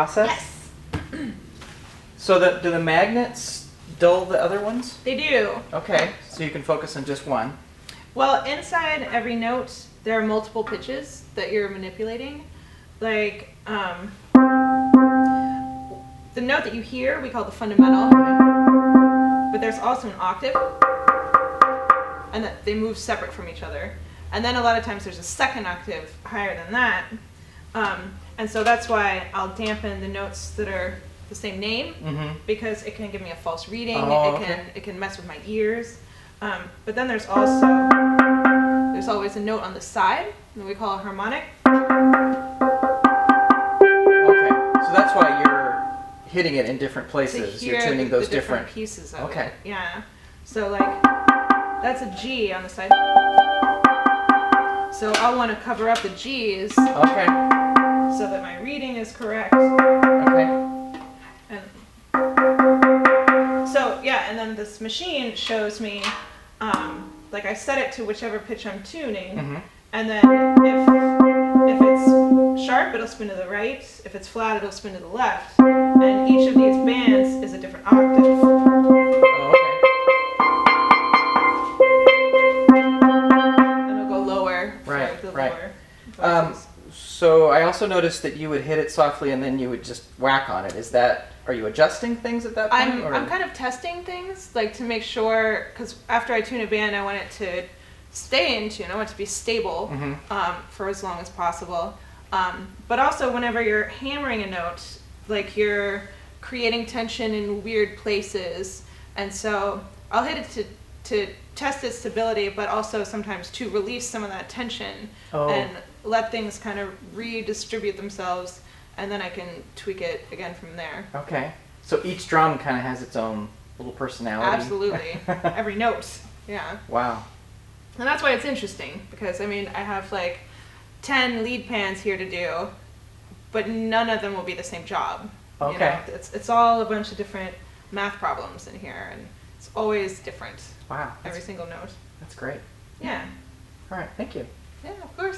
process? Yes. So do the magnets dull the other ones? They do. Okay, so you can focus on just one. Well, inside every note, there are multiple pitches that you're manipulating. Like, the note that you hear, we call the fundamental, but there's also an octave, and that they move separate from each other. And then a lot of times there's a second octave higher than that. And so that's why I'll dampen the notes that are the same name, because it can give me a false reading. It can mess with my ears. But then there's always a note on the side that we call a harmonic. Okay, so that's why you're hitting it in different places. You're tuning those different pieces of it. Yeah. So like that's a G on the side. So I'll want to cover up the G's. Okay. So that my reading is correct. Okay. And so yeah, and then this machine shows me, like I set it to whichever pitch I'm tuning, and then if it's sharp, it'll spin to the right. If it's flat, it'll spin to the left. And each of these bands is a different octave. Oh, okay. Then it'll go lower. Right, for the right. lower voices. So I also noticed that you would hit it softly and then you would just whack on it. Are you adjusting things at that point? I'm kind of testing things, like to make sure, because after I tune a band, I want it to stay in tune. I want it to be stable for as long as possible. But also whenever you're hammering a note, like you're creating tension in weird places. And so I'll hit it to test its stability, but also sometimes to release some of that tension and let things kind of redistribute themselves, and then I can tweak it again from there. Okay. So each drum kind of has its own little personality. Absolutely. Every note. Yeah. Wow. And that's why it's interesting, because I mean, I have like 10 lead pans here to do, but none of them will be the same job. Okay. You know, it's all a bunch of different math problems in here, and it's always different. Wow. Every single note. That's great. Yeah. All right. Thank you. Yeah, of course.